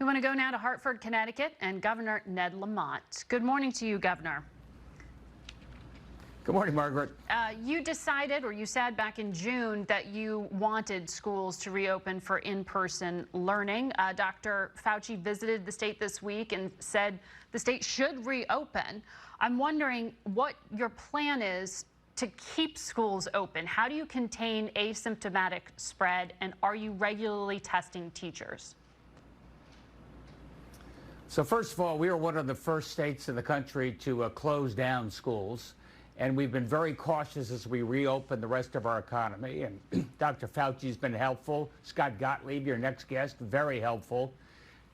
We want to go now to Hartford, Connecticut, and Governor Ned Lamont. Good morning to you, Governor. Good morning, Margaret. You decided, or you said back in June, that you wanted schools to reopen for in-person learning. Dr. Fauci visited the state this week and said the state should reopen. I'm wondering what your plan is to keep schools open. How do you contain asymptomatic spread, and are you regularly testing teachers? So first of all, we are one of the first states in the country to close down schools. And we've been very cautious as we reopen the rest of our economy. And Dr. Fauci's been helpful. Scott Gottlieb, your next guest, very helpful.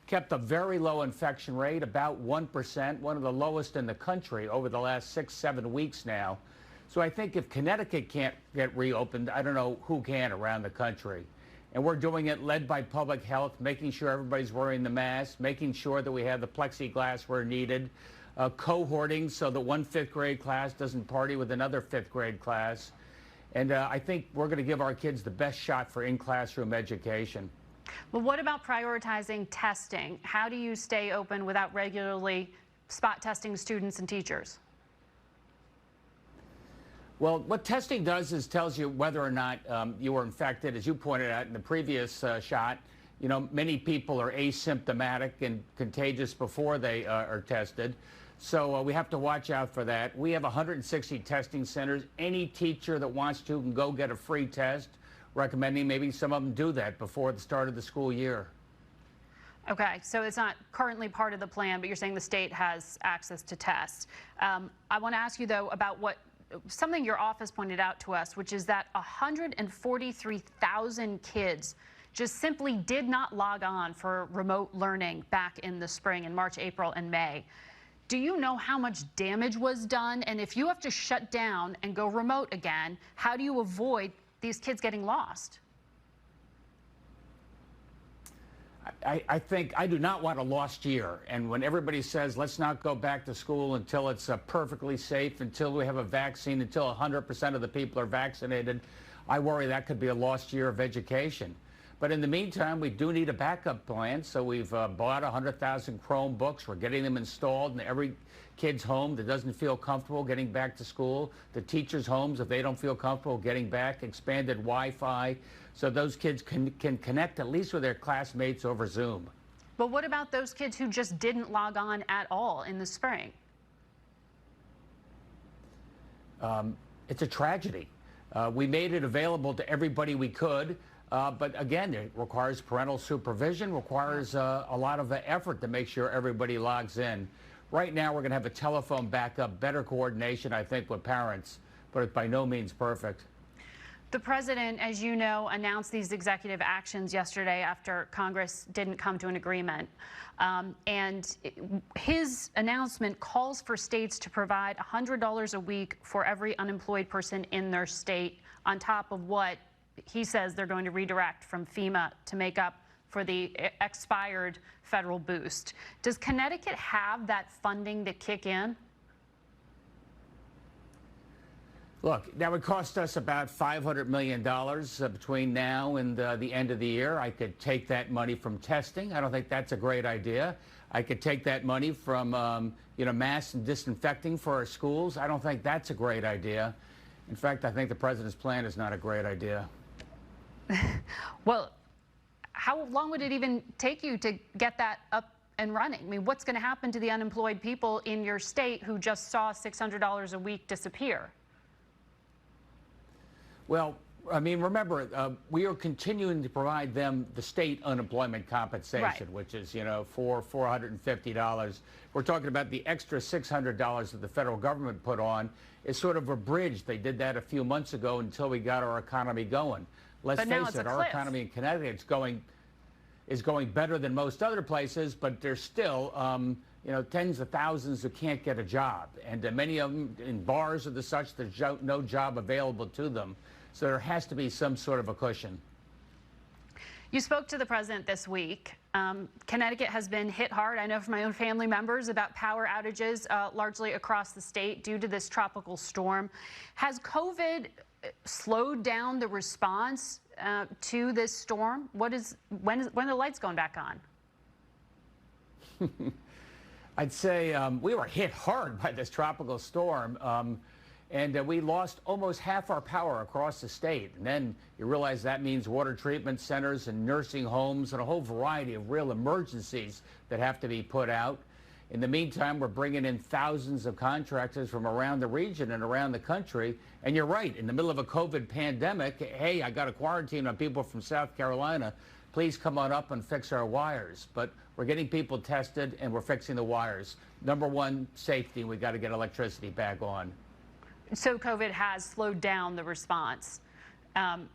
Kept a very low infection rate, about 1%, one of the lowest in the country over the last 6-7 weeks now. So I think if Connecticut can't get reopened, I don't know who can around the country. And we're doing it led by public health, making sure everybody's wearing the mask, making sure that we have the plexiglass where needed, cohorting so that one fifth grade class doesn't party with another fifth grade class. And I think we're going to give our kids the best shot for in-classroom education. Well, what about prioritizing testing? How do you stay open without regularly spot testing students and teachers? Well, what testing does is tells you whether or not you were infected. As you pointed out in the previous shot, you know, many people are asymptomatic and contagious before they are tested. So we have to watch out for that. We have 160 testing centers. Any teacher that wants to can go get a free test, recommending maybe some of them do that before the start of the school year. Okay, so it's not currently part of the plan, but you're saying the state has access to tests. I want to ask you, though, about something your office pointed out to us, which is that 143,000 kids just simply did not log on for remote learning back in the spring, in March, April, and May. Do you know how much damage was done? And if you have to shut down and go remote again, how do you avoid these kids getting lost? I think I do not want a lost year. And when everybody says, let's not go back to school until it's perfectly safe, until we have a vaccine, until 100% of the people are vaccinated, I worry that could be a lost year of education. But in the meantime, we do need a backup plan. So we've bought 100,000 Chromebooks. We're getting them installed in every kid's home that doesn't feel comfortable getting back to school. The teachers' homes, if they don't feel comfortable getting back, expanded Wi-Fi, so those kids can connect at least with their classmates over Zoom. But what about those kids who just didn't log on at all in the spring? It's a tragedy. We made it available to everybody we could. But again, it requires parental supervision, requires a lot of effort to make sure everybody logs in. Right now, we're going to have a telephone backup, better coordination, I think, with parents, but it's by no means perfect. The president, as you know, announced these executive actions yesterday after Congress didn't come to an agreement. His announcement calls for states to provide $100 a week for every unemployed person in their state, on top of what he says they're going to redirect from FEMA to make up for the expired federal boost. Does Connecticut have that funding to kick in? Look, that would cost us about $500 million between now and the end of the year. I could take that money from testing. I don't think that's a great idea. I could take that money from masks and disinfecting for our schools. I don't think that's a great idea. In fact, I think the president's plan is not a great idea. Well, how long would it even take you to get that up and running? I mean, what's going to happen to the unemployed people in your state who just saw $600 a week disappear? Well, I mean, remember, we are continuing to provide them the state unemployment compensation, right, which is, $450. We're talking about the extra $600 that the federal government put on is sort of a bridge. They did that a few months ago until we got our economy going. Let's face it, our economy in Connecticut is going better than most other places, but there's still, tens of thousands who can't get a job. And many of them in bars or the such, there's no job available to them. So there has to be some sort of a cushion. You spoke to the president this week. Connecticut has been hit hard, I know from my own family members, about power outages largely across the state due to this tropical storm. Has COVID slowed down the response to this storm? When are the lights going back on? I'd say we were hit hard by this tropical storm, and we lost almost half our power across the state. And then you realize that means water treatment centers and nursing homes and a whole variety of real emergencies that have to be put out. In the meantime, we're bringing in thousands of contractors from around the region and around the country. And you're right, in the middle of a COVID pandemic, hey, I got a quarantine on people from South Carolina. Please come on up and fix our wires. But we're getting people tested and we're fixing the wires. Number one, safety. We got to get electricity back on. So COVID has slowed down the response. And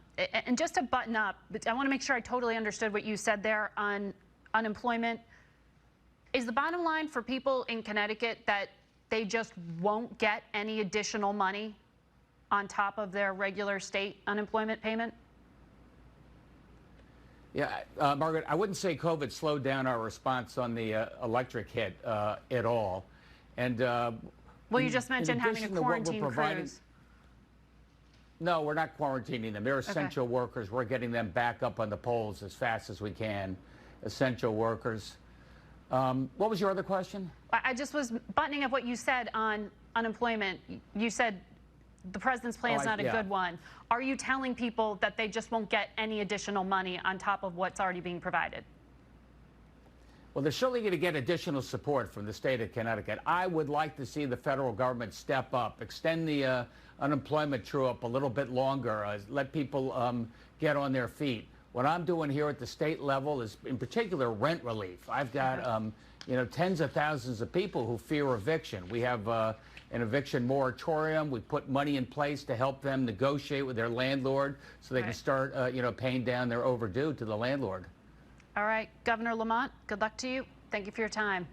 just to button up, I want to make sure I totally understood what you said there on unemployment. Is the bottom line for people in Connecticut that they just won't get any additional money on top of their regular state unemployment payment? Yeah, Margaret, I wouldn't say COVID slowed down our response on the electric hit at all. And well, you just mentioned having a quarantine cruise. No, we're not quarantining them. They're essential workers. We're getting them back up on the polls as fast as we can. Essential workers. What was your other question? I just was buttoning up what you said on unemployment. You said the president's plan is not a good one. Are you telling people that they just won't get any additional money on top of what's already being provided? Well, they're surely going to get additional support from the state of Connecticut. I would like to see the federal government step up, extend the unemployment true-up a little bit longer, let people get on their feet. What I'm doing here at the state level is, in particular, rent relief. I've got, tens of thousands of people who fear eviction. We have an eviction moratorium. We put money in place to help them negotiate with their landlord so they can start, paying down their overdue to the landlord. All right, Governor Lamont, good luck to you. Thank you for your time.